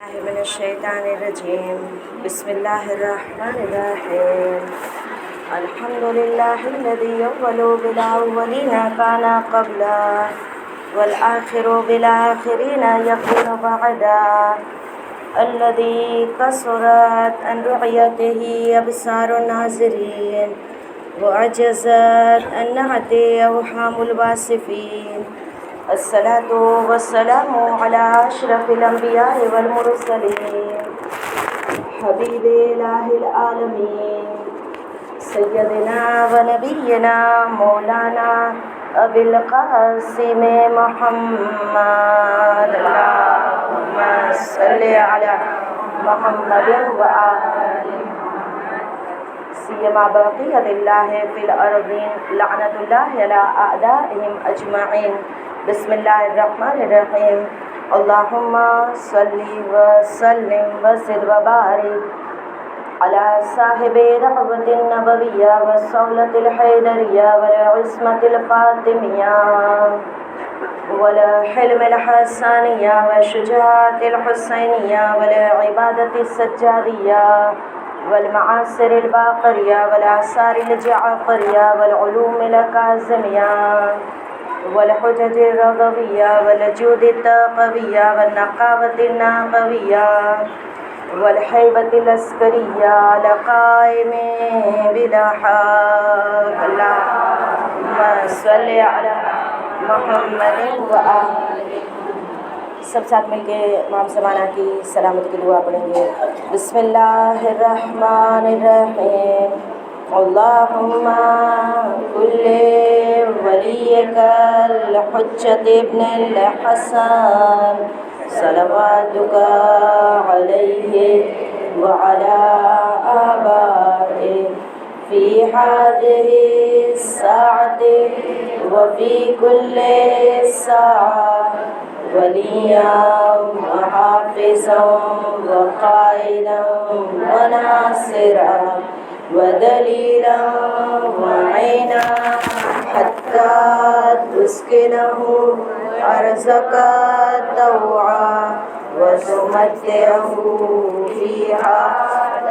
من الشیطان الرجیم بسم اللہ الرحمن الرحیم الحمد للہ الذی اول بالاولین کان قبلا والآخر بالآخرین یکون بعدا الذی کثرت عن رعیته ابصار الناظرین وعجزت عن نعت اوہام الواصفین الصلاة والسلام على اشرف الانبیاء والمرسلین حبیب الہ العالمین سیدنا و نبینا مولانا ابی القاسم محمد اللہم صلی علی محمد وآل سیما بقیت اللہ فی الارضین لعنت اللہ علی اعدائهم اجمعین بسم اللہ الرحمن الرحیم اللہم صلی وسلم وزد وبارک علی صاحب دعوت النبویہ والصولۃ الحیدریہ والعصمۃ الفاطمیہ والحلم الحسانیہ والشجاعت الحسینیہ والعبادت السجادیہ والمعاصر الباقریہ والآثار الجعفریہ والعلوم الکاظمیہ والحجج الرضویہ والجود التقویہ والنقاوت النقویہ والحیبت العسکریہ لقائم بلا حق اللہم صلی علی محمد وآلہ. سب ساتھ مل کے امام زمانہ کی سلامت کی دعا پڑھیں گے. بسم اللہ الرحمن الرحیم اللہم کل ولیک الحجۃ ابن الحسن صلواتک علیہ وعلی آبائہ فی ہذہ الساعۃ وفی کل ساعۃ ولیاً وحافظاً وقائداً وناصراً ودلیلاً وعینا حتی تسکنہ ارضک طوعا وتمتعہ فیہا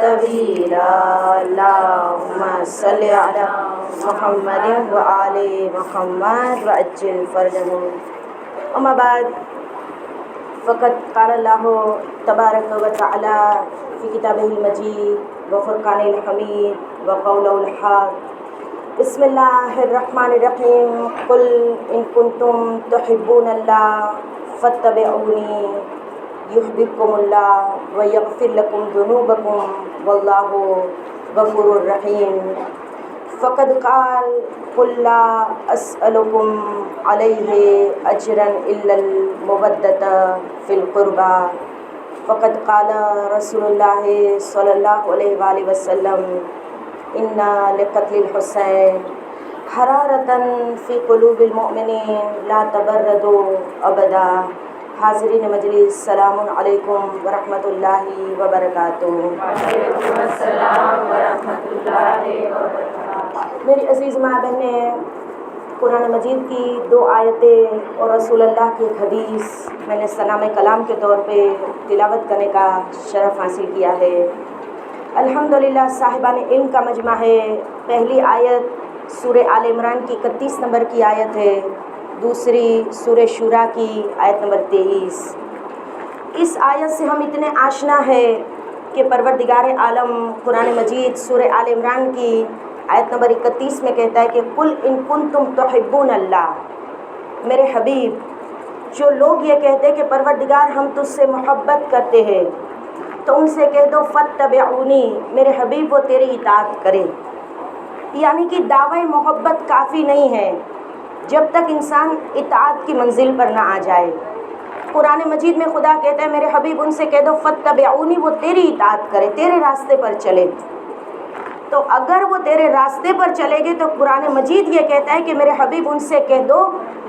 طویلا. اللہم صلی علی محمد وآل محمد وعجل فرجہم. اما بعد فقط قال اللہ تبارک و تعالی فی کتابہ المجید وفرقان الحمید وقولہ الحق. بسم اللہ الرحمن الرحیم قل ان کنتم تحبون اللہ فاتبعونی یحببکم اللہ ویغفر لکم ذنوبکم واللہ غفور الرحیم. فقد قال قل لا اسألکم علیہ اجرا الا المودۃ فی القربى. فقد قال رسول اللہ صلی اللہ علیہ وآلہ وسلم ان لقتل الحسین حرارۃ فی قلوب المؤمنین لا تبردوا ابدا. حاضرین مجلس سلام علیکم ورحمۃ اللہ وبرکاتہ. وعلیکم السلام ورحمۃ اللہ وبرکاتہ. میری عزیز ماں بہنیں، قرآن مجید کی 2 آیتیں اور رسول اللہ کی ایک حدیث میں نے سلام کلام کے طور پہ تلاوت کرنے کا شرف حاصل کیا ہے. الحمدللہ صاحبان علم کا مجمع ہے. پہلی آیت سورہ آل عمران کی 31 نمبر کی آیت ہے، دوسری سورہ شورا کی آیت نمبر 23. اس آیت سے ہم اتنے آشنا ہے کہ پروردگار عالم قرآن مجید سورہ آل عمران کی آیت نمبر 31 میں کہتا ہے کہ قل ان کنتم تحبون اللہ. میرے حبیب، جو لوگ یہ کہتے ہیں کہ پروردگار ہم تجھ سے محبت کرتے ہیں، تو ان سے کہہ دو فاتبعونی، میرے حبیب وہ تیری اطاعت کرے. یعنی کہ دعوی محبت کافی نہیں ہے جب تک انسان اطاعت کی منزل پر نہ آ جائے. قرآن مجید میں خدا کہتا ہے میرے حبیب ان سے کہہ دو فاتبعونی، وہ تیری اطاعت کرے، تیرے راستے پر چلے. تو اگر وہ تیرے راستے پر چلے گے تو قرآن مجید یہ کہتا ہے کہ میرے حبیب ان سے کہہ دو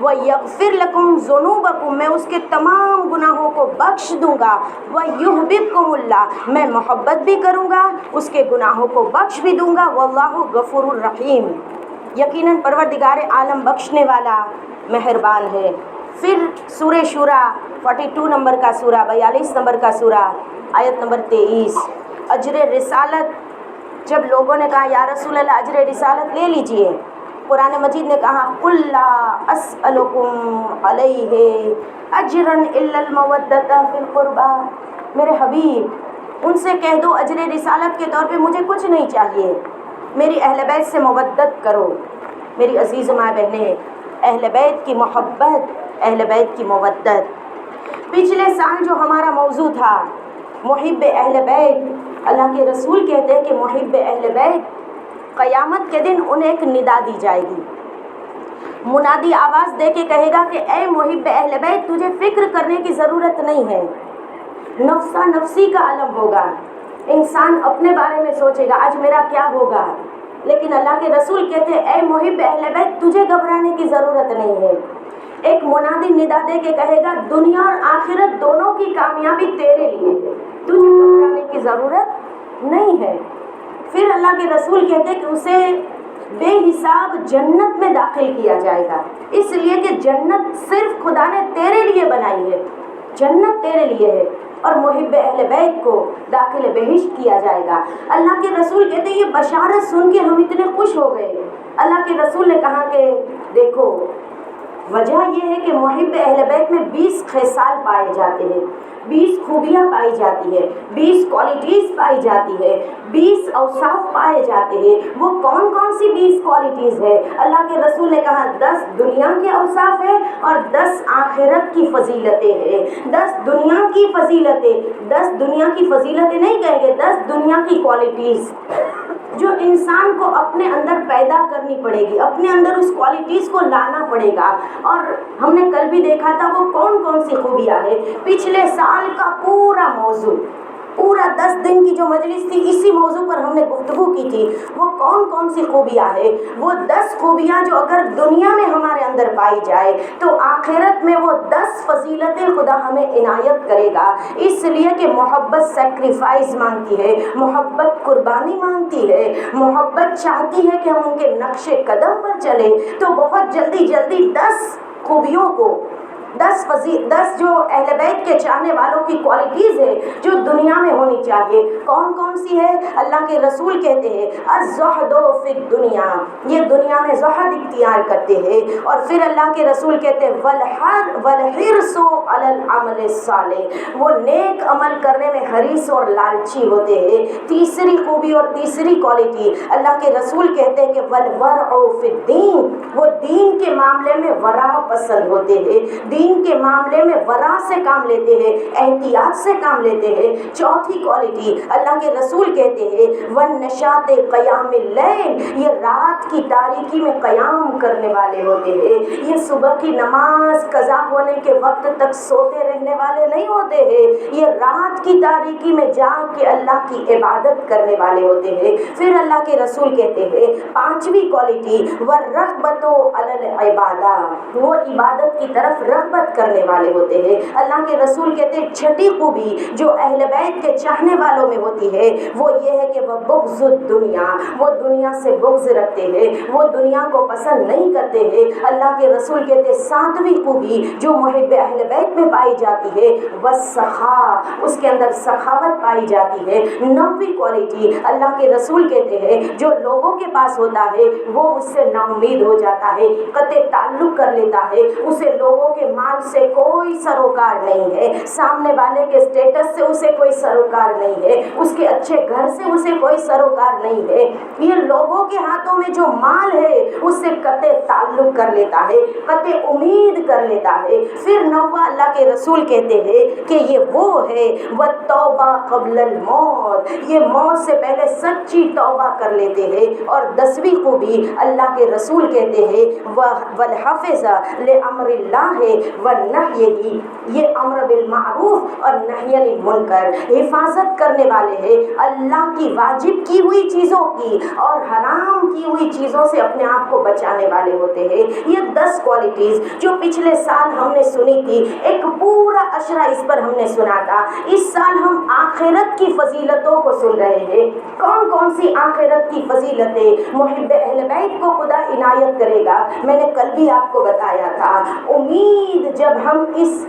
وَيَغْفِرْ لَكُمْ ذُنُوبَكُمْ، میں اس کے تمام گناہوں کو بخش دوں گا. وَيُحْبِبْكُمُ اللَّهُ، میں محبت بھی کروں گا، اس کے گناہوں کو بخش بھی دوں گا. وَاللَّهُ غَفُورٌ الرحیم، یقیناً پروردگار عالم بخشنے والا مہربان ہے. پھر سورہ شورا 42 نمبر کا سورہ، 42 نمبر کا سورہ، آیت نمبر 23، اجر رسالت جب لوگوں نے کہا یا رسول اللہ اجر رسالت لے لیجئے، قرآن مجید نے کہا قُل لَا أَسْأَلُكُمْ عَلَيْهِ أَجْرًا إِلَّا الْمَوَدَّةَ فِي الْقُرْبَى، میرے حبیب ان سے کہہ دو اجر رسالت کے طور پہ مجھے کچھ نہیں چاہیے، میری اہل بیت سے مودت کرو۔ میری عزیز ماں بہنیں، اہل بیت کی محبت، اہل بیت کی مودت۔ پچھلے سال جو ہمارا موضوع تھا محب اہل بیت، اللہ کے رسول کہتے ہیں کہ محب اہل بیت قیامت کے دن انہیں ایک ندا دی جائے گی، منادی آواز دے کے کہے گا کہ اے محب اہل بیت تجھے فکر کرنے کی ضرورت نہیں ہے، نفسا نفسی کا عالم ہوگا، انسان اپنے بارے میں سوچے گا آج میرا کیا ہوگا، لیکن اللہ کے رسول کہتے ہیں اے محب اہل بیت تجھے گھبرانے کی ضرورت نہیں ہے۔ ایک منادی ندا دے کے کہے گا دنیا اور آخرت دونوں کی کامیابی تیرے لیے ہے، تجھے گھبرانے کی ضرورت نہیں ہے۔ پھر اللہ کے رسول کہتے ہیں کہ اسے بے حساب جنت میں داخل کیا جائے گا، اس لیے کہ جنت صرف خدا نے تیرے لیے بنائی ہے، جنت تیرے لیے ہے، اور محب اہل بیت کو داخل بہشت کیا جائے گا۔ اللہ کے رسول کہتے ہیں یہ بشارت سن کے ہم اتنے خوش ہو گئے۔ اللہ کے رسول نے کہا کہ دیکھو وجہ یہ ہے کہ محب اہل بیت میں 20 خصال پائے جاتے ہیں، 20 خوبیاں پائی جاتی ہے، 20 کوالٹیز پائی جاتی ہے، 20 اوصاف پائے جاتے ہیں۔ وہ کون کون سی 20 کوالٹیز ہے؟ اللہ کے رسول نے کہا 10 دنیا کے اوصاف ہے اور 10 آخرت کی فضیلتیں ہیں۔ 10 دنیا کی فضیلتیں، 10 دنیا کی فضیلتیں نہیں کہیں گے، 10 دنیا کی کوالٹیز جو انسان کو اپنے اندر پیدا کرنی پڑے گی، اپنے اندر اس کوالٹیز کو لانا پڑے گا۔ اور ہم نے کل بھی دیکھا تھا وہ کون کون سی خوبیاں ہیں۔ پچھلے سال کا پورا موضوع، پورا 10 دن کی جو مجلس تھی اسی موضوع پر ہم نے گفتگو کی تھی، وہ کون کون سی خوبیاں ہیں۔ وہ 10 خوبیاں جو اگر دنیا میں ہمارے اندر پائی جائے تو آخرت میں وہ 10 فضیلتیں خدا ہمیں عنایت کرے گا، اس لیے کہ محبت سیکریفائز مانگتی ہے، محبت قربانی مانگتی ہے، محبت چاہتی ہے کہ ہم ان کے نقش قدم پر چلیں۔ تو بہت جلدی 10 خوبیوں کو، 10 جو اہل بیت کے چاہنے والوں کی کوالٹیز ہے جو دنیا میں ہونی چاہیے، کون کون سی ہے؟ اللہ کے رسول کہتے ہیں الزہد فی الدنیا، یہ دنیا میں زہد اختیار کرتے ہیں۔ اور پھر اللہ کے رسول کہتے ہیں والحرص علی العمل الصالح، وہ نیک عمل کرنے میں حریص اور لالچی ہوتے ہیں۔ تیسری خوبی اور تیسری کوالٹی اللہ کے رسول کہتے ہیں کہ والورع فی الدین، وہ دین کے معاملے میں ورع پسند ہوتے ہیں، دین کے معاملے میں ورع سے کام لیتے ہیں، احتیاط سے کام لیتے ہیں۔ چوتھی کوالٹی اللہ کے رسول کہتے ہیں والنشاط قیام اللیل، یہ رات کی تاریکی میں قیام کرنے والے ہوتے ہیں، یہ صبح کی نماز قضا ہونے کے وقت تک سوتے رہنے والے نہیں ہوتے ہیں، یہ رات کی تاریکی میں جاگ کے اللہ کی عبادت کرنے والے ہوتے ہیں۔ پھر اللہ کے رسول کہتے ہیں پانچویں کوالٹی والرغبۃ علی العبادہ، وہ عبادت کی طرف رغبت کرنے والے ہوتے ہیں۔ اللہ کے رسول کہتے ہیں چھٹی خوبی جو اہل بیت کے چاہنے والوں میں ہوتی ہے وہ یہ ہے کہ وہ بغض الدنیا، وہ دنیا سے بغض رکھتے ہیں، وہ دنیا کو پسند نہیں کرتے ہیں۔ اللہ کے رسول کہتے ہیں ساتویں خوبی جو محب اہل بیت میں پائی جاتی ہے والسخاء، اس کے اندر سخاوت پائی جاتی ہے۔ نویں کوالٹی اللہ کے رسول کہتے ہیں جو لوگوں کے پاس ہوتا ہے وہ اس سے نا امید ہو جاتا ہے، قطع تعلق کر لیتا ہے، اسے لوگوں کے مال سے کوئی سروکار نہیں ہے، سامنے والے کے سٹیٹس سے اسے کوئی سروکار نہیں ہے، اس کے اچھے گھر سے اسے کوئی سروکار نہیں ہے، یہ لوگوں کے ہاتھوں میں جو مال ہے اس سے قطع تعلق کر لیتا ہے، قطع امید کر لیتا ہے۔ پھر نواں اللہ کے رسول کہتے ہیں کہ یہ وہ ہے والتوبہ قبل الموت، یہ موت سے پہلے سچی توبہ کر لیتے ہیں۔ اور 10ویں خوبی اللہ کے رسول کہتے ہیں والحافظ لامر اللہ والنہی، یہ امر بالمعروف اور نہی عن المنکر، حفاظت کرنے والے ہیں اللہ کی واجب کی ہوئی چیزوں کی اور حرام کی ہوئی چیزوں سے اپنے آپ کو بچانے والے ہوتے ہیں۔ یہ 10 کوالٹیز جو پچھلے سال ہم نے سنی تھی، ایک پورا عشرہ اس پر ہم نے سنا تھا۔ اس سال ہم آخرت کی فضیلتوں کو سن رہے ہیں، کون کون سی آخرت کی فضیلتیں محب اہل بیت کو خدا عنایت کرے گا۔ میں نے کل بھی آپ کو بتایا تھا امید مزید جب ہم اس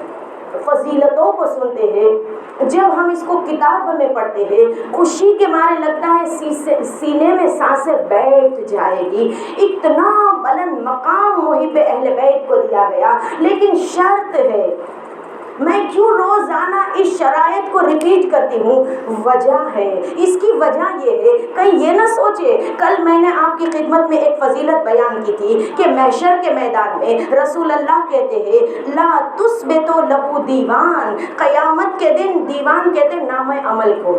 فضیلتوں کو سنتے ہیں، جب ہم اس کو کتاب میں پڑھتے ہیں، خوشی کے مارے لگتا ہے سینے میں سانسیں بیٹھ جائے گی۔ اتنا بلند مقام محب اہل بیت کو دیا گیا، لیکن شرط ہے۔ میں کیوں روزانہ اس شرائط کو ریپیٹ کرتی ہوں؟ وجہ ہے، اس کی وجہ یہ ہے، کہیں یہ نہ سوچے، کل میں نے آپ کی خدمت میں ایک فضیلت بیان کی تھی کہ محشر کے میدان میں رسول اللہ کہتے ہیں لا تثبتو لہو دیوان، قیامت کے دن دیوان کہتے ہیں نامہ عمل کو،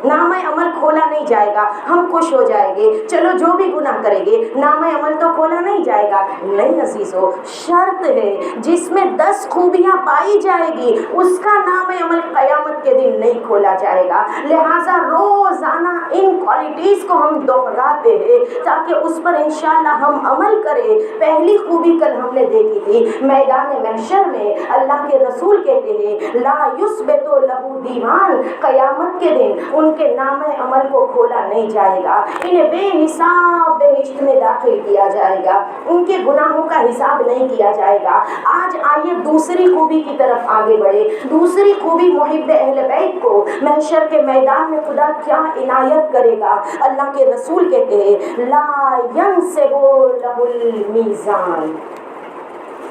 نامہ عمل کھولا نہیں جائے گا۔ ہم خوش ہو جائیں گے، چلو جو بھی گناہ کریں گے نامہ عمل تو کھولا نہیں جائے گا۔ نہیں عزیزو، شرط ہے جس میں 10 خوبیاں پائی جائے گی اس کا نامہ عمل قیامت کے دن نہیں کھولا جائے گا۔ لہٰذا روزانہ ان کوالٹیز کو ہم دہراتے ہیں تاکہ اس پر انشاءاللہ ہم عمل کریں۔ پہلی خوبی کل ہم نے دیکھی تھی، میدان محشر میں اللہ کے رسول کہتے ہیں لا یثبتو لہو دیوان، قیامت کے دن ان کے نامہ عمل کو کھولا نہیں جائے گا، انہیں بے حساب بہشت میں داخل کیا جائے گا، ان کے گناہوں کا حساب نہیں کیا جائے گا۔ آج آئیے دوسری خوبی کی طرف آگے بڑھے۔ دوسری خوبی محب اہل بیت کو محشر کے میدان میں خدا کیا عنایت کرے گا؟ اللہ کے رسول کہتے ہیں لا ینصب لہ المیزان،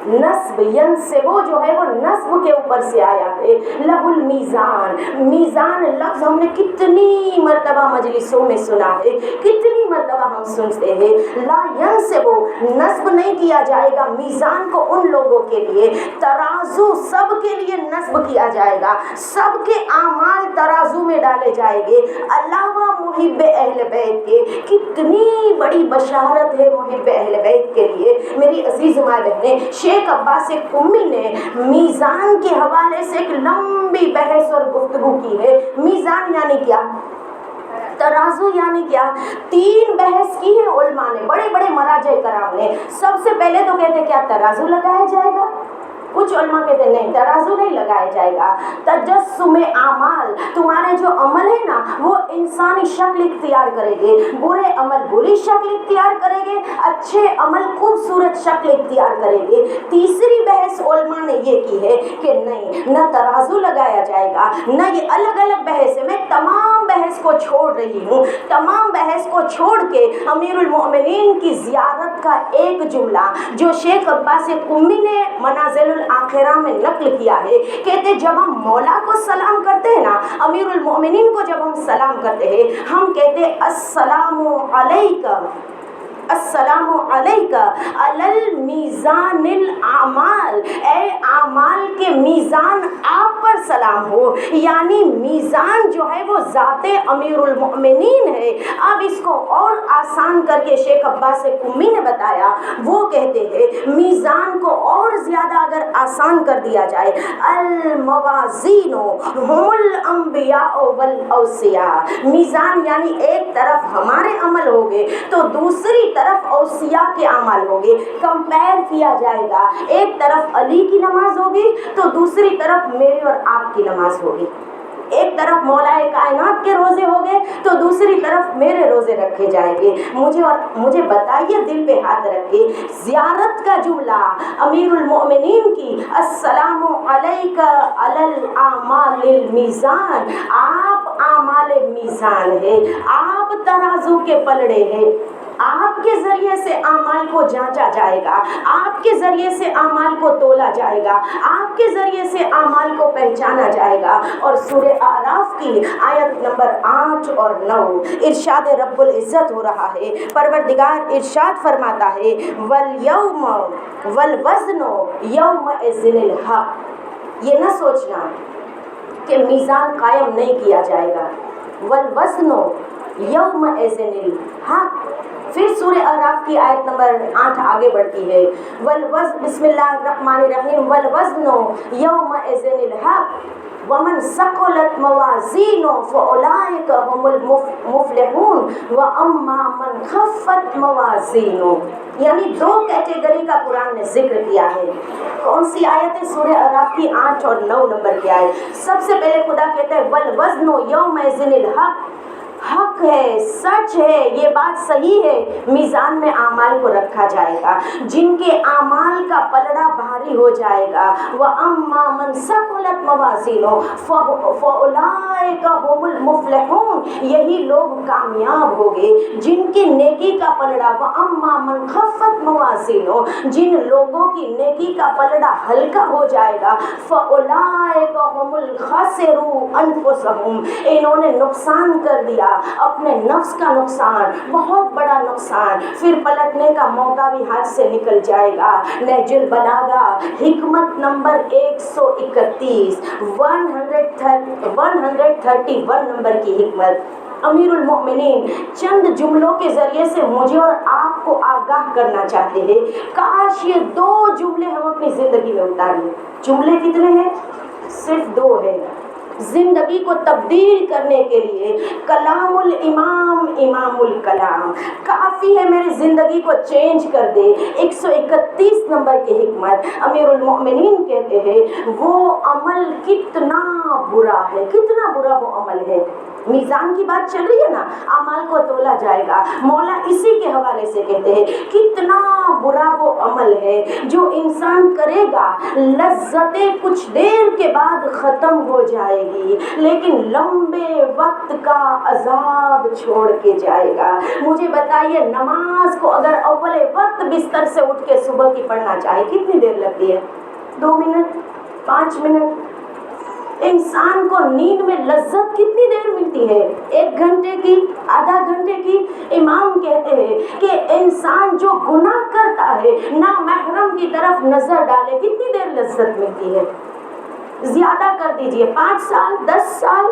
نصب ینصبو جو ہے وہ نصب کے اوپر سے آیا ہے، لہ المیزان، میزان لفظ ہم نے کتنی مرتبہ مجلسوں میں سنا ہے، کتنی مرتبہ ہم سنتے ہیں۔ لا ینصبو، نصب نہیں کیا جائے گا میزان کو ان لوگوں کے لیے، ترازو سب کے لیے نصب کیا جائے گا، سب کے اعمال ترازو میں ڈالے جائیں گے علاوہ محب اہل بیت کے۔ کتنی بڑی بشارت ہے محب اہل بیت کے لیے۔ میری عزیز ماں بہنیں، شیخ عباس قمی نے میزان کے حوالے سے ایک لمبی بحث اور گفتگو کی ہے۔ میزان یعنی کیا؟ ترازو یعنی کیا؟ 3 بحث کی ہے علماء نے، بڑے بڑے مراجع کرام نے۔ سب سے پہلے تو کہتے ہیں کیا ترازو لگایا جائے گا؟ کچھ علماء کہتے ہیں نہیں، ترازو نہیں لگایا جائے گا۔ تجسم اعمال، تمہارے جو عمل ہے نا وہ انسانی شکل اختیار کرے گے، برے عمل بری شکل اختیار کرے گے، اچھے عمل خوبصورت شکل اختیار کرے گے۔ تیسری بحث علماء نے یہ کی ہے کہ نہیں، نہ ترازو لگایا جائے گا، نہ یہ الگ الگ بحث ہے۔ میں تمام بحث کو چھوڑ رہی ہوں، تمام بحث کو چھوڑ کے امیر المؤمنین کی زیارت کا ایک جملہ جو شیخ عباس قمی نے منازل آخرہ میں نقل کیا ہے، کہتے جب ہم مولا کو سلام کرتے ہیں نا، امیر المؤمنین کو جب ہم سلام کرتے ہیں، ہم کہتے السلام علیکہ، السلام علیکہ علی المیزان الاعمال، اے اعمال کے میزان آپ پر سلام ہو۔ یعنی میزان جو ہے وہ ذات امیر المؤمنین ہے۔ اب اس کو اور آسان کر کے شیخ عباس قمی نے بتایا، وہ کہتے ہیں میزان کو اور زیادہ اگر آسان کر دیا جائے، الموازین هم الانبیاء والاوصیاء، میزان یعنی ایک طرف ہمارے عمل ہوگے تو دوسری طرف اوصیاء کے اعمال ہوگے، کمپیر کیا جائے گا، ایک طرف علی کی نماز ہوگی تو دوسری طرف میری اور آپ کی نماز ہوگی، ایک طرف مولا کائنات کے روزے ہو گئے تو دوسری طرف میرے روزے رکھے جائیں گے۔ مجھے بتائیے، دل پہ ہاتھ رکھے، زیارت کا جملہ امیر المؤمنین کی السلام علیکہ علی الاعمال المیزان، آپ اعمال میزان ہے، آپ ترازو کے پلڑے ہیں، آپ کے ذریعے سے اعمال کو جانچا جائے گا، آپ کے ذریعے سے اعمال کو تولا جائے گا، آپ کے ذریعے سے اعمال کو پہچانا جائے گا۔ اور سورہ اعراف کی آیت نمبر 8 اور 9 ارشاد رب العزت ہو رہا ہے، پروردگار ارشاد فرماتا ہے والیوم والوزن یومئذ الحق۔ یہ نہ سوچنا کہ میزان قائم نہیں کیا جائے گا، والوزن یومئذ الحق۔ پھر سورہ اعراف کی آیت نمبر 8 آگے بڑھتی ہے، والوزن، بسم اللہ الرحمن الرحیم، والوزن یومئذ الحق ومن ثقلت موازینہ فاولئک هم المفلحون واما من خفت موازینہ۔ یعنی 2 کیٹیگری کا قرآن نے ذکر کیا ہے۔ کون سی آیت ہے؟ سورہ اعراف کی 8 اور 9 نمبر کی آیت۔ سب سے پہلے خدا کہتا ہے والوزن یومئذ الحق، حق ہے، سچ ہے، یہ بات صحیح ہے، میزان میں اعمال کو رکھا جائے گا، جن کے اعمال کا پلڑا بھاری ہو جائے گا، وَأَمَّا مَنْ ثَقُلَتْ مَوَازِينُهُ فَأُولَٰئِكَ هُمُ الْمُفْلِحُونَ، یہی لوگ کامیاب ہوں گے جن کی نیکی کا پلڑا، وَأَمَّا مَنْ خَفَّتْ مَوَازِينُهُ، جن لوگوں کی نیکی کا پلڑا ہلکا ہو جائے گا، فَأُولَٰئِكَ هُمُ الْخَاسِرُونَ أَنفُسَهُمْ، انہوں نے نقصان کر دیا اپنے نفس کا نقصان، بہت بڑا نقصان، پھر پلٹنے کا موقع بھی ہاتھ سے نکل جائے گا۔ نہج البلاغہ حکمت نمبر 131 131 نمبر کی حکمت۔ امیر المؤمنین چند جملوں کے ذریعے سے مجھے اور آپ کو آگاہ کرنا چاہتے ہیں، کاش یہ 2 جملے ہم اپنی زندگی میں اتار لیں۔ جملے کتنے ہیں؟ صرف 2 ہیں۔ زندگی کو تبدیل کرنے کے لیے کلام الامام امام الکلام کافی ہے، میری زندگی کو چینج کر دے۔ 131 نمبر کی حکمت، امیر المؤمنین کہتے ہیں وہ عمل کتنا برا ہے، کتنا برا وہ عمل ہے۔ میزان کی بات چل رہی ہے نا، اعمال کو تولا جائے گا، مولا اسی کے حوالے سے کہتے ہیں کتنا برا وہ عمل ہے جو انسان کرے گا، لذتیں کچھ دیر کے بعد ختم ہو جائے گی لیکن لمبے وقت کا عذاب چھوڑ کے جائے گا۔ مجھے بتائیے، نماز کو اگر اول وقت بستر سے اٹھ کے صبح کی پڑھنا چاہے کتنی دیر لگتی ہے؟ 2 منٹ، 5 منٹ۔ انسان کو نیند میں لذت کتنی دیر ملتی ہے؟ 1 گھنٹے کی، آدھا گھنٹے کی۔ امام کہتے ہیں کہ انسان جو گناہ کرتا ہے، نامحرم کی طرف نظر ڈالے، کتنی دیر لذت ملتی ہے؟ زیادہ کر دیجئے، 5 سال، 10 سال،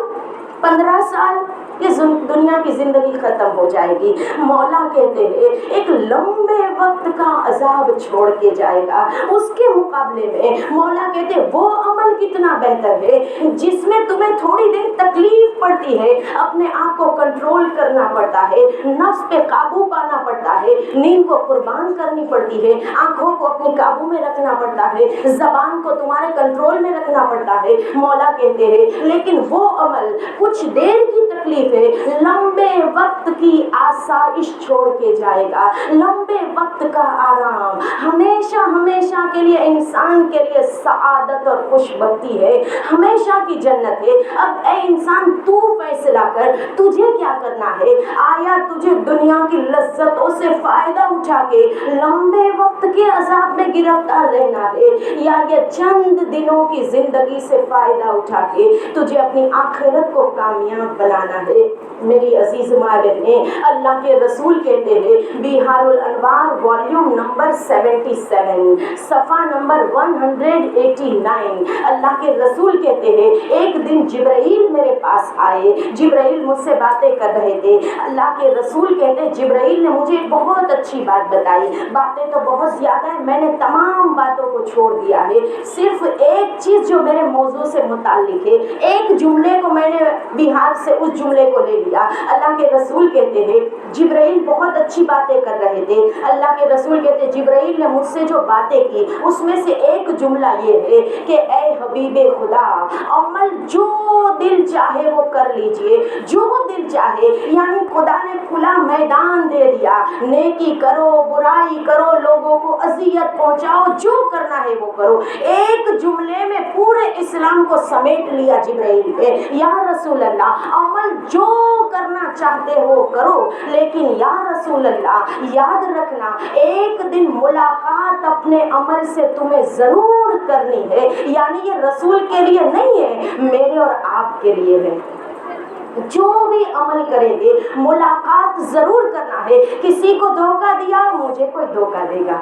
15 سال، یہ دنیا کی زندگی ختم ہو جائے گی۔ مولا کہتے ہیں ایک لمبے وقت کا عذاب چھوڑ کے جائے گا۔ اس کے مقابلے میں مولا کہتے ہیں وہ عمل کتنا بہتر ہے جس میں تمہیں تھوڑی دیر تکلیف پڑتی ہے، اپنے آپ کو کنٹرول کرنا پڑتا ہے، نفس پہ قابو پانا پڑتا ہے، نیند کو قربان کرنی پڑتی ہے، آنکھوں کو اپنے قابو میں رکھنا پڑتا ہے، زبان کو تمہارے کنٹرول میں رکھنا پڑتا ہے۔ مولا کہتے ہیں لیکن وہ عمل کچھ دیر کی تکلیف ہے، لمبے وقت کی آسائش چھوڑ کے جائے گا، لمبے وقت کا آرام، ہمیشہ ہمیشہ کے لیے انسان کے لیے سعادت اور خوشبختی ہے، ہمیشہ کی جنت ہے۔ اب اے انسان تو فیصلہ کر، تجھے کیا کرنا ہے؟ آیا تجھے دنیا کی لذتوں سے فائدہ اٹھا کے لمبے وقت کے عذاب میں گرفتار رہنا ہے، یا یہ چند دنوں کی زندگی سے فائدہ اٹھا کے تجھے اپنی آخرت کو کامیاب بنانا ہے؟ میری عزیز ماں بہنیں، اللہ کے رسول کہتے ہیں، بہار الانوار والیوم نمبر 77 صفحہ نمبر 189، اللہ کے رسول کہتے ہیں ایک دن جبرائیل میرے پاس آئے، جبرائیل مجھ سے باتیں کر رہے تھے۔ اللہ کے رسول کہتے ہیں جبرائیل نے مجھے بہت اچھی بات بتائی، باتیں تو بہت زیادہ ہیں، میں نے تمام باتوں کو چھوڑ دیا ہے، صرف ایک چیز جو میرے موضوع سے متعلق ہے، ایک جملے کو میں نے بہار سے اس جملے کو لے لیا۔ اللہ کے رسول کہتے ہیں جبرائیل بہت اچھی باتیں کر رہے تھے، اللہ کے رسول کہتے ہیں جبرائیل نے مجھ سے جو باتیں کی اس میں سے ایک جملہ یہ ہے کہ اے حبیب خدا، عمل جو دل چاہے وہ کر لیجئے، جو دل چاہے، یعنی خدا نے کھلا میدان دے دیا، نیکی کرو، برائی کرو، لوگوں کو اذیت پہنچاؤ، جو کرنا ہے وہ کرو۔ ایک جملے میں پورے اسلام کو سمیٹ لیا جبرائیل نے۔ یا رسول اللہ، عمل جو کرنا چاہتے ہو کرو، لیکن یا رسول اللہ یاد رکھنا ایک دن ملاقات اپنے عمل سے تمہیں ضرور کرنی ہے، یعنی یہ رسول کے لیے نہیں ہے، میرے اور آپ کے لیے ہے۔ جو بھی عمل کریں گے ملاقات ضرور کرنا ہے۔ کسی کو دھوکہ دیا، مجھے کوئی دھوکہ دے گا،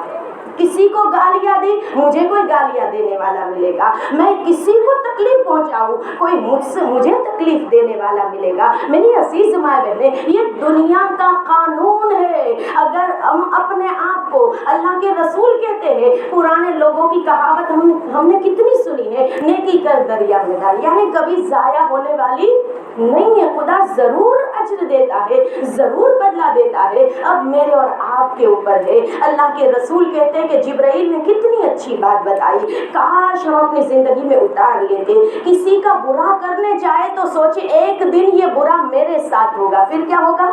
کسی کو گالیاں دی، مجھے کوئی گالیاں دینے والا ملے گا، میں کسی کو تکلیف پہنچاؤں، کوئی مجھے تکلیف دینے والا ملے گا۔ میری عزیز ماں بہنیں، یہ دنیا کا قانون ہے۔ اگر ہم اپنے آپ کو، اللہ کے رسول کہتے ہیں، پرانے لوگوں کی کہاوت ہم نے کتنی سنی ہے، نیکی کر دریا میں ڈال، یعنی کبھی ضائع ہونے والی نہیں ہے، خدا ضرور اجر دیتا ہے، ضرور بدلہ دیتا ہے، اب میرے اور آپ کے اوپر ہے۔ اللہ کے رسول کہتے ہیں کہ جبرائیل نے کتنی اچھی بات بتائی، کاش ہم اپنی زندگی میں اتار لیتے۔ کسی کا برا کرنے جائے تو سوچے ایک دن یہ برا میرے ساتھ ہوگا، پھر کیا ہوگا؟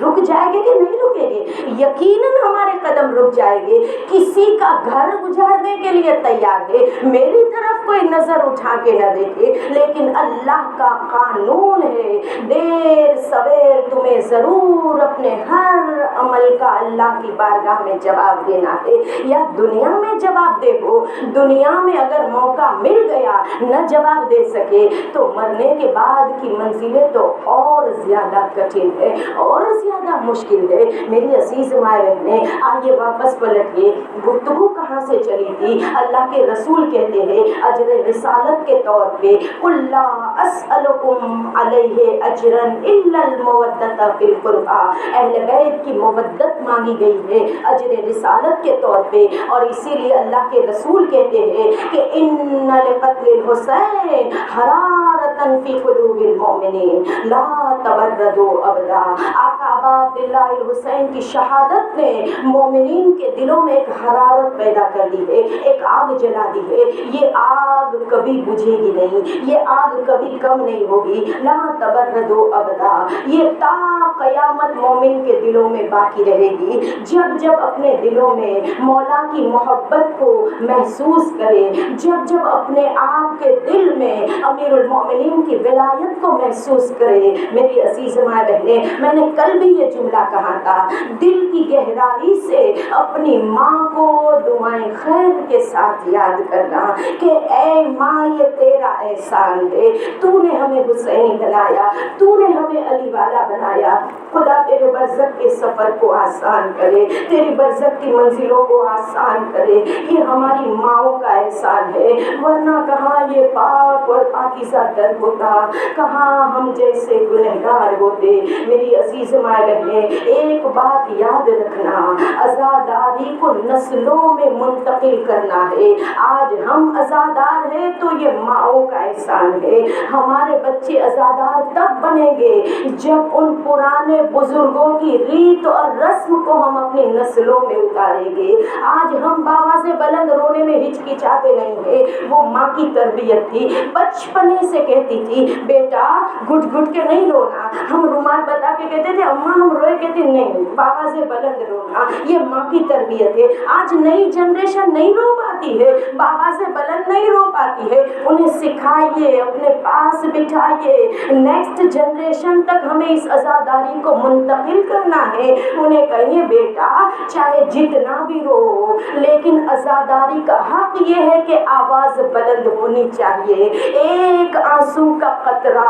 رک جائے گے کہ نہیں رکے گے؟ یقیناً ہمارے قدم رک جائے گے۔ کسی کا گھر اجاڑنے کے لیے تیار ہے، میری طرف کوئی نظر اٹھا کے نہ دیکھے، لیکن اللہ کا قانون ہے دیر سویر تمہیں ضرور اپنے ہر عمل کا اللہ کی بارگاہ میں جواب دینا ہے۔ یا دنیا میں جواب دے ہو، دنیا میں اگر موقع مل گیا نہ جواب دے سکے تو مرنے کے بعد کی منزلیں تو اور زیادہ کٹھن ہے، اور زیادہ مشکل ہے۔ میری عزیز مائیں بہنیں، آئیے واپس پلٹیے، گفتگو کہاں سے چلی تھی؟ اللہ کے رسول کہتے ہیں اجر رسالت کے طور پہ قُل لا اسألکم علیہ اجرا الا المودۃ فی القربیٰ، اہل بیت کی مودت مانگی گئی ہے اجر رسالت کے طور پہ، اور اسی لیے اللہ کے رسول کہتے ہیں کہ ان لقتل الحسین حرارۃ فی قلوب المؤمنین لا تبردوا ابدا۔ آقا ابا عبداللہ الحسین کی شہادت نے مومنین کے دلوں میں ایک حرارت پیدا کر دی ہے، ایک آگ جلا دی ہے۔ یہ آگ کبھی بجھے گی نہیں، یہ آگ کبھی کم نہیں ہوگی، لا تبردوا ابدا، یہ تا قیامت مومن کے دلوں میں باقی رہے گی۔ جب جب اپنے دلوں میں مولا کی محبت کو محسوس کرے، جب جب اپنے آپ کے دل میں امیر المومنین کی ولایت کو محسوس کرے، میری عزیز مائیں بہنیں، میں نے کل بھی یہ جملہ کہا تھا، دل کی گہرائی سے اپنی ماں کو دعائیں خیر کے ساتھ یاد کرنا کہ اے ماں یہ تیرا احسان ہے، تو نے ہمیں حسینی بنایا، تو نے ہمیں علی والا بنایا۔ خدا تیرے برزخ کے سفر کو آسان کرے، تیری برزخ کی منزلوں کو آسان کرے، یہ ہماری ماؤں کا احسان ہے، ورنہ کہاں یہ پاک اور پاکیزہ در ہوتا، کہاں ہم جیسے گنہگار ہوتے۔ میری عزیز مائیں بہنیں، ایک بات یاد رکھنا، عزاداری کو نسلوں میں منتقل کرنا ہے۔ آج ہم عزادار ہیں تو یہ ماؤں کا احسان ہے۔ ہمارے بچے عزادار تب بنیں گے جب ان پرانے بزرگوں کی ریت اور رسم کو ہم اپنی نسلوں میں اتاریں گے۔ آج ہم بابا سے بلند رونے میں ہچکچاتے نہیں ہیں، وہ ماں کی تربیت تھی، بچپنے سے کہتی تھی بیٹا گھٹ گھٹ کے نہیں رونا، ہم رومال بتا کے کہتے تھے اماں ہم روئے، کہتے نہیں بابا سے بلند رونا، یہ ماں کی تربیت ہے۔ آج نئی جنریشن نہیں رو پاتی ہے، بابا سے بلند نہیں رو پاتی ہے، انہیں سکھائیے، اپنے پاس بٹھائیے، نیکسٹ جنریشن تک ہمیں اس عزاداری کو منتقل کرنا ہے۔ انہیں کہیے بیٹا چاہے جتنا بھی رو لیکن عزاداری کا حق یہ ہے کہ آواز بلند ہونی چاہیے۔ ایک آنسو کا قطرہ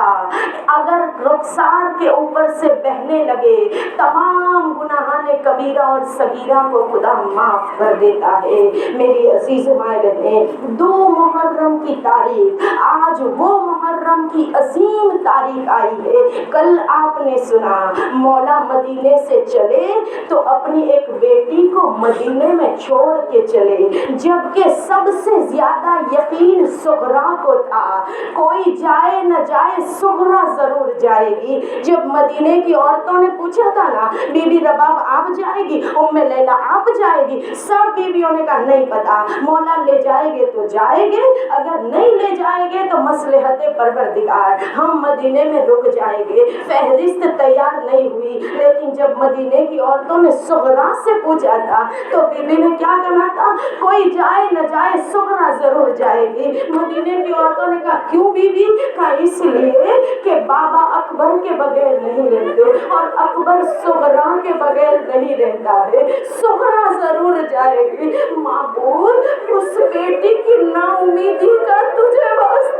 اگر رخسار کے اوپر سے بہنے لگے، تمام گناہان کبیرہ اور صغیرہ کو خدا معاف کر دیتا ہے۔ میری عزیز مائیں بہنیں، 2 محرم کی تاریخ، آج وہ محرم کی عظیم تاریخ آئی ہے۔ کل آپ نے سنا مولا مدینے سے چلے تو اپنی ایک بیٹی کو مدینے میں چھوڑ کے چلے، جبکہ سب سے زیادہ یقین صغرا کو تھا، کوئی جائے نہ جائے صغرا ضرور جائے گی۔ جب مدینے کی عورتوں نے پوچھا تھا نا بی بی رباب آپ جائے گی، ام لیلہ آپ جائے گی، سب بیویوں نے کہا نہیں پتا، مولا لے جائے گے تو جائے گے، اگر نہیں لے جائے گے تو مصلحت پروردگار ہم مدینے میں رک جائیں گے۔ فہرست تیار نہیں ہوئی، لیکن جب مدینے کی عورتوں نے صغرا سے پوچھا تھا تو بی بی نے کیا کہا تھا، کوئی جائے نہ جائے صغرا ضرور جائے گی۔ مدینے کی عورتوں نے کہا کیوں بی بی؟ کہا اس لیے کہ بابا اکبر کے بغیر نہیں رہتے اور اکبر صغرا کے بغیر نہیں رہتا ہے، صغرا ضرور جائے گی۔ معبود اس بیٹی کی نا امیدی کا تجھے واسطہ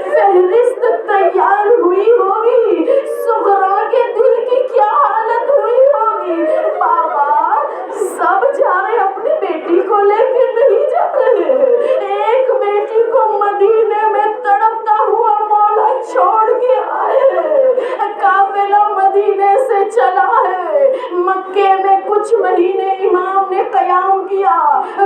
فہرست تیار ہوئی ہوگی، صغرا کے دل کی کیا حالت ہوئی ہوگی۔ بابا سب جا رہے اپنی بیٹی کو لے کے نہیں جا رہے، ایک بیٹی کو مدینے میں تڑپتا ہوا مولا چھوڑ کے آئے، قافلہ مدینے سے چلا ہے، مکے میں کچھ مہینے امام نے قیام کیا،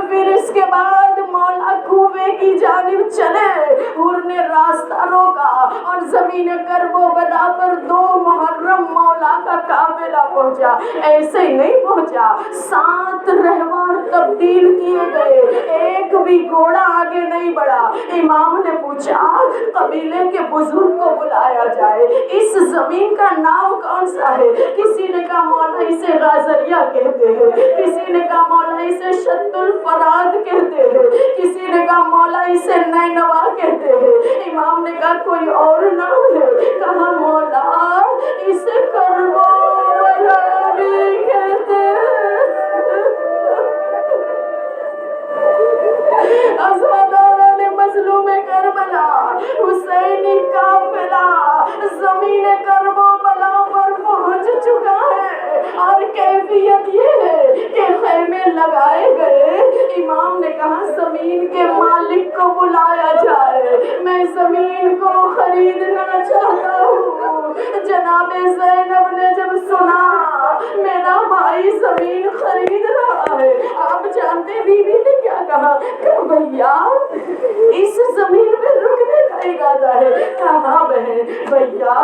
پھر اس کے بعد مولا کوفے کعبے کی جانب چلے. حور نے راستہ روکا اور زمین کرب و بلا پر 2 محرم مولا کا قافلہ پہنچا. ایسے ہی نہیں پہنچا, 7 رہوار تبدیل کیے گئے, ایک بھی گھوڑا آگے نہیں بڑھا. امام نے پوچھا قبیلے کے بزرگ کو بلایا جائے, اس زمین کا نام کون سا ہے؟ کسی نے کہا مولا اسے غازریہ کہتے ہیں, کسی نے کہا مولا اسے شط الفراد کہتے ہیں, کسی نے کہا مولا اسے نینوا کہتے ہیں. امام نے کہا کوئی اور نام ہے؟ کہا مولا اسے کربو بلا بھی کہتے ہیں. ازادارہ نے مظلوم کربلا حسینی قافلہ زمین کرب و بلا پر پہنچ چکا ہے, اور کیفیت یہ ہے کہ خیمے لگائے گئے. امام نے کہا زمین کے مالک کو بلایا جائے, میں زمین کو خریدنا چاہتا ہوں. جناب زینب نے جب سنا میرا بھائی زمین خرید رہا ہے, آپ جانتے بی بی نے کیا کہا کہ بھیا اس زمین پہ رکنے کا ارادہ ہے. کہا بہن بھیا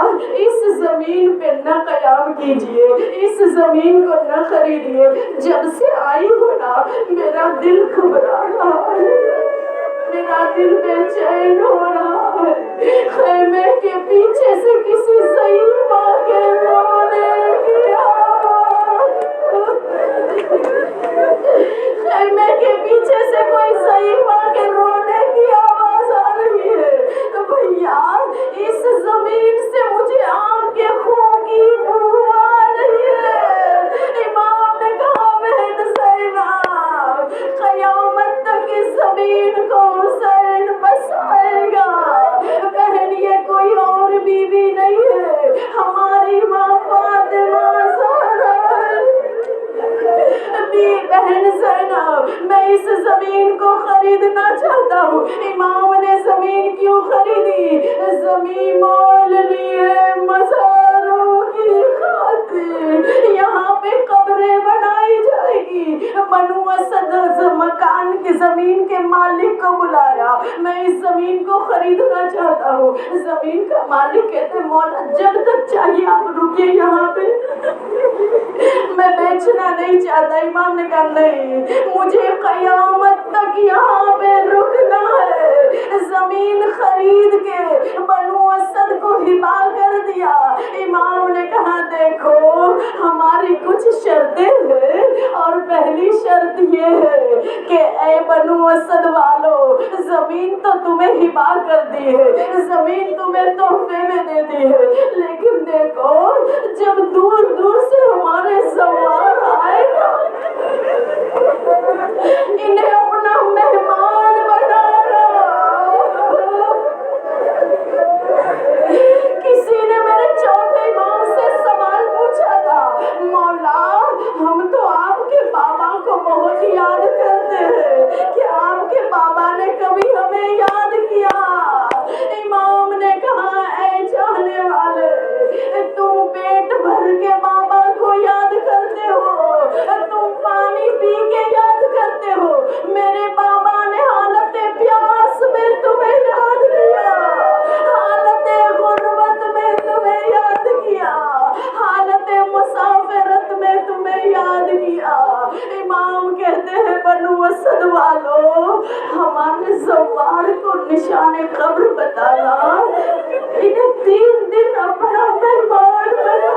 اس زمین پہ نہ قیام کیجئے, اس زمین کو نہ خریدیے. جب سے آئی ہو نا میرا دل گھبرا رہا ہے, میرا دل بے چین ہو رہا ہے. خیمے کے پیچھے سے کسی ضعیف ماں کے رونے کی آواز, خیمے کے پیچھے سے کوئی ضعیف ماں کے رونے کی آواز آ رہی ہے. تو بھیا اس زمین سے مجھے آم کے خون کی بو آ رہی ہے. امام نے کہا بہن زینب قیامت تک اس زمین کو حسین بسائے گا. بہن یہ کوئی اور بیوی نہیں ہے, ہماری ماں فاطمہ زہرا ہے. بہن زینب میں اس زمین کو خریدنا چاہتا ہوں. امام نے زمین کیوں خریدی؟ زمین مول لی ہے مزاروں کی خاطر, یہاں پہ قبریں بنائی جائے گی. بنو اسد مکان کی زمین کے مالک کو بلایا, میں اس زمین کو خریدنا چاہتا ہوں. زمین کا مالک کہتے مولا جب تک چاہیے آپ رکیے یہاں پہ, میں بیچنا نہیں چاہتا. امام نے کہا نہیں, مجھے قیامت تک یہاں پہ رکنا ہے. زمین خرید کے بنو اسد کو ہبا کر دیا. امام نے کہا دیکھو ہماری کچھ شرطیں ہیں, اور پہلی شرط یہ ہے کہ اے بنو اسد والو زمین تو تمہیں ہبا کر دی ہے, زمین تمہیں تحفے میں دے دی ہے, لیکن دیکھو جب دور دور سے ہمارے زوار آئے گا انہیں اپنا مہمان بنانا. کسی نے میرے چوتھے امام سے سوال پوچھا تھا مولا ہم تو آپ کے بابا کو بہت یاد کرتے ہیں, کہ آپ کے بابا نے کبھی ہمیں یاد کیا؟ امام نے کہا اے چاہنے والے تم پیٹ بھر کے بابا کو یاد کرتے ہو, تم پانی پی کے یاد کرتے ہو, میرے بابا نے حالت پیاس میں تمہیں یاد کیا, حالت غربت میں تمہیں یاد کیا, حالت مسافرت میں تمہیں یاد کیا. امام کہتے ہیں بنو اسد والو ہمارے زوار کو نشان قبر بتانا, انہیں 3 دن اپنا مہمان بنانا.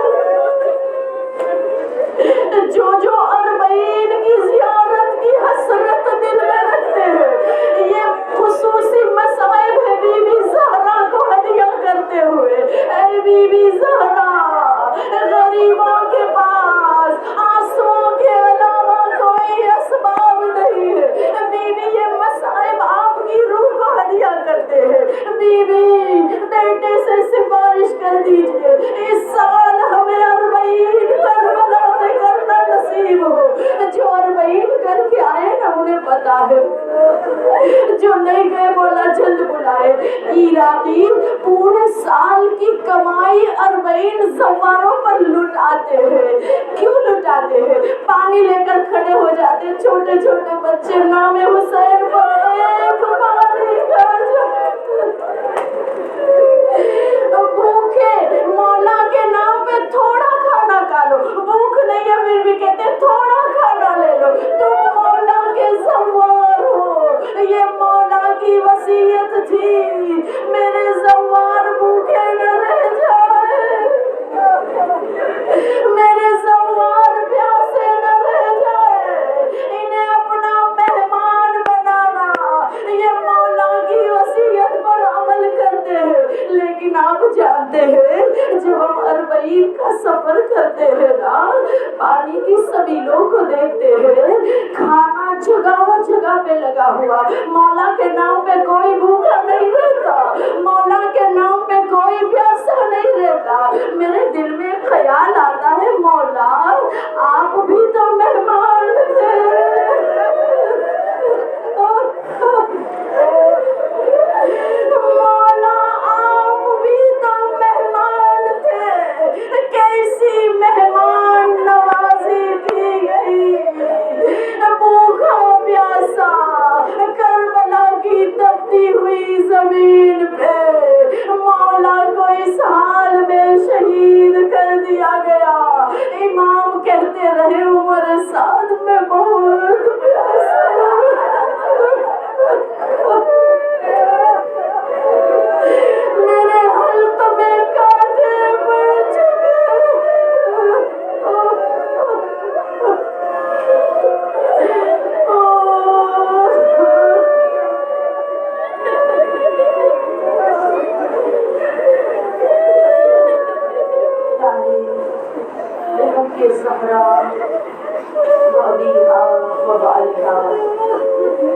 جو اربعین کی زیارت کی حسرت دل میں رکھتے ہیں, یہ خصوصی مصائب ہے بی بی زہرا کو ہدیہ کرتے ہوئے. اے بی بی زہرا غریبوں کے پاس آنسوؤں کے علاوہ کوئی اسباب نہیں ہے. بی بی یہ مصائب آپ کی روح کو ہدیہ کرتے ہیں. بی بی بیٹے سے سفارش کر دیجئے اس سال ہمیں اربعین کربلا میں کرنا نصیب ہو. جو اربعین کر کے آئے نا انہیں پتا ہے, جو نہیں گئے مولا جلد بلائے. عراقی پورے سال کی کمائی اربعین زواروں پر لٹاتے ہیں. کیوں لٹاتے ہیں؟ پانی لے کر کھڑے ہو جاتے چھوٹے چھوٹے بچے, نام حسین پر ایک بار جانتے ہیں جب ہم 40 کا سفر کرتے ہیں نا، پانی کی سبیلوں کو دیکھتے ہیں، کھانا جگہ جگہ پہ لگا ہوا، مولا کے نام پہ کوئی بھوکا نہیں رہتا، مولا کے نام پہ کوئی پیاسا نہیں رہتا۔ میرے دل میں خیال آتا ہے مولا آپ بھی تو مہمان تھے، مولا آپ بھی تو مہمان تھے، کیسی مہمان نوازی کی گئی، بھوکا پیاسا کربلا کی تپتی ہوئی زمین پہ مولا کو اس حال میں شہید کر دیا گیا۔ امام کہتے رہے عمر سعد میں بہت پیاسا میرے حلق میں کانٹے پڑ چکے، کے زہرا وابیہا وبالہا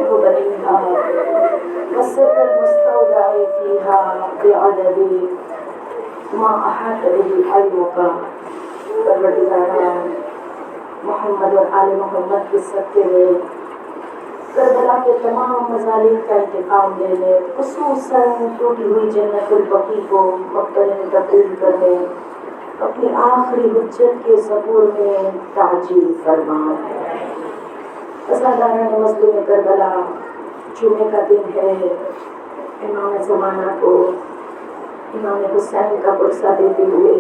وبنیہا وسر المستودع فیہا بعدد ما احاط به علمک۔ پروردگارا محمد اور آل محمد کے صدقے میں کربلا کے تمام مظالم کا انتقام لینے، خصوصاً ٹوٹی ہوئی جنت البقیع کو مقبرے میں تبدیل کرنے، اپنی آخری حجت کے ظہور میں تعجیل فرما۔ عزاداران مظلوم کربلا، جمعے کا دن ہے، امام زمانہ کو امام حسین کا پرسہ دیتے ہوئے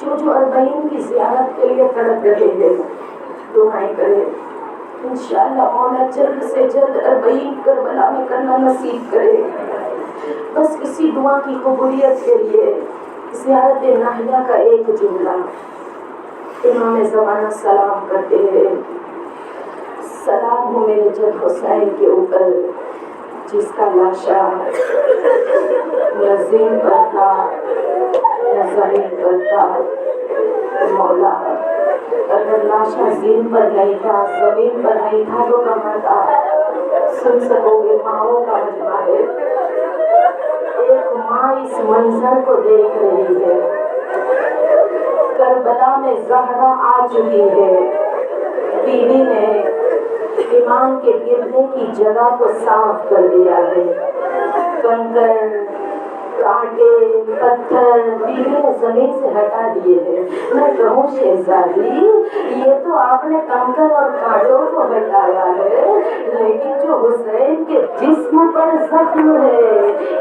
جو 40 کی زیارت کے لیے تڑپ رہے ہیں، دعائیں کرے انشاءاللہ مولا جلد سے جلد 40 کربلا میں کرنا نصیب کرے۔ بس اسی دعا کی قبولیت کے لیے زیارت ناہیہ کا ایک جملہ امام زمانہ سلام کرتے ہیں۔ سلام ہو میرے جد حسین کے اوپر، جس کا لاشا نہ زمین پر تھا نہ زمین پر تھا۔ مولا اگر لاشا زمین پر نہیں تھا، زمین پر نہیں تھا تو کہاں تھا؟ سن سکو گے ماؤں کا مجمع ہے، ایک ماں اس منظر کو دیکھ رہی ہے، کربلا میں زہرا آ چکی ہے، بیوی نے امام کے گرنے کی جگہ کو صاف کر دیا ہے، کنکر کانٹے پتھر بیوی نے زمین سے ہٹا دیے ہیں۔ میں کہوں شہزادی یہ تو آپ نے کنکر اور کانٹوں کو ہٹایا ہے، لیکن جو حسین کے جسم پر زخم ہے،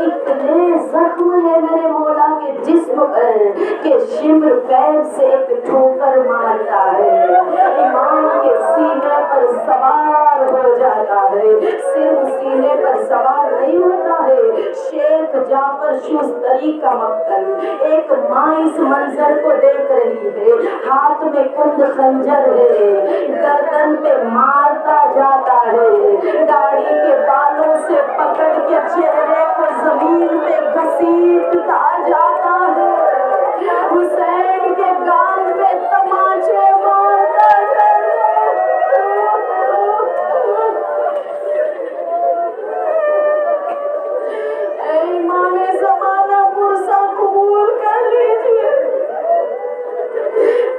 اتنے زخم ہے میرے مولا کے جسم پر کہ شمر پیر سے ایک ٹھوکر مارتا ہے، امام کے سینے پر سوار ہو جاتا ہے۔ صرف سینے پر سوار نہیں ہوتا ہے، شیخ جعفر شوستری کا مقتل۔ ایک ماں اس منظر کو دیکھ رہی ہے، ہاتھ میں کند خنجر ہے، گردن پہ مارتا جاتا ہے، داڑھی کے بالوں سے پکڑ کے چہرے کو زمین پہ گھسیٹتا جاتا ہے، حسین کے گال پہ تماچے مارتا جاتا ہے۔ اے امام زمانہ پرسہ قبول کر لیجیے،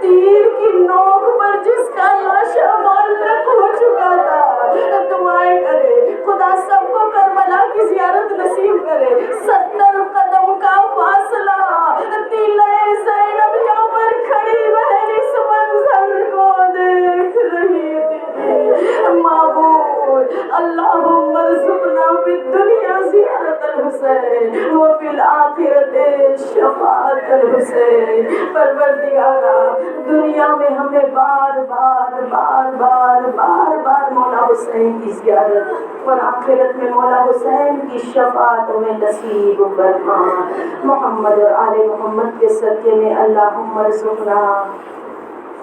تیر کی نوک پر جس کا لاشا معلق ہو چکا تھا، دعائیں کرے خدا سب کو کربلا کی زیارت نصیب کرے۔ 70 قدم کا فاصلہ، دلے زینب یہاں پر کھڑی بہن اس منظر کو دیکھ رہی تھی۔ معبود اللہم ارزقنا فی الدنیا زیارت الحسین وفی الآخرت شفاعت الحسین۔ پروردگارا دنیا میں ہمیں بار بار بار بار بار بار مولا حسین کی زیارت اور آخرت میں مولا حسین کی شفاعت میں نصیب فرما۔ محمد اور آل محمد کے صدقے میں اللہم ارزقنا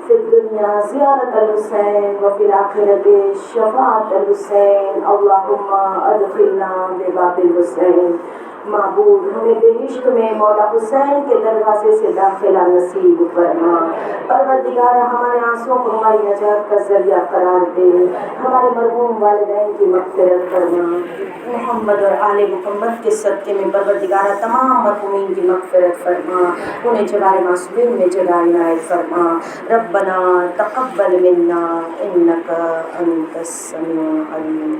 فی الدنیا زیارت الحسین وفی الآخرت شفاعت الحسین، اللہم ادخلنا بباب الحسین۔ معبود ہمیں بہشت میں مولا حسین کے دروازے سے داخلہ نصیب فرما۔ پروردگار ہمارے آنسوؤں کو ہماری نجات کا ذریعہ قرار دے، ہمارے مرحوم والدین کی مغفرت فرما۔ محمد اور آل محمد کے صدقے میں پروردگار تمام مرحومین کی مغفرت فرما، انہیں جوار معصومین میں جگہ عنایت فرما۔ ربنا تقبل منا انک انت السمیع العلیم۔